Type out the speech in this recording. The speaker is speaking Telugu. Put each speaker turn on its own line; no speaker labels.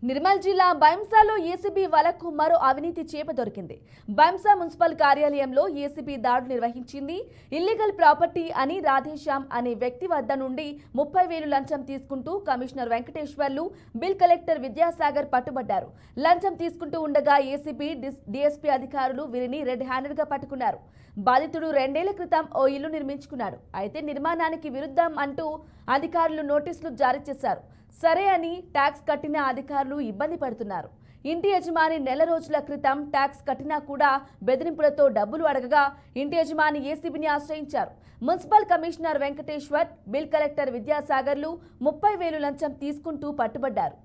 నిర్మల్ జిల్లా బైంసాలో ఏసీబీ వలకు మరో అవినీతి చేప దొరికింది. బైంసా మున్సిపల్ కార్యాలయంలో ఏసీబీ దాడులు నిర్వహించింది. ఇల్లీగల్ ప్రాపర్టీ అని రాధేశ్యామ్ అనే వ్యక్తి వద్ద నుండి 30,000 లంచం తీసుకుంటూ commissioner Venkateswarlu, bill collector Vidyasagar పట్టుబడ్డారు. లంచం తీసుకుంటూ ఉండగా ఏసీబీ, డీఎస్పీ అధికారులు వీరిని రెడ్ హ్యాండెడ్ గా పట్టుకున్నారు. బాధితుడు 2 ఏళ్ల క్రితం ఓ ఇల్లు నిర్మించుకున్నాడు. అయితే నిర్మాణానికి విరుద్ధం అంటూ అధికారులు నోటీసులు జారీ చేశారు. సరే అని ట్యాక్స్ కట్టిన అధికారులు ఇబ్బంది పడుతున్నారు. ఇంటి యజమాని నెల రోజుల క్రితం ట్యాక్స్ కట్టినా కూడా బెదిరింపులతో డబ్బులు అడగగా ఇంటి యజమాని ఏసీబీని ఆశ్రయించారు. Municipal commissioner Venkateswar, bill collector విద్యాసాగర్లు 30,000 లంచం తీసుకుంటూ పట్టుబడ్డారు.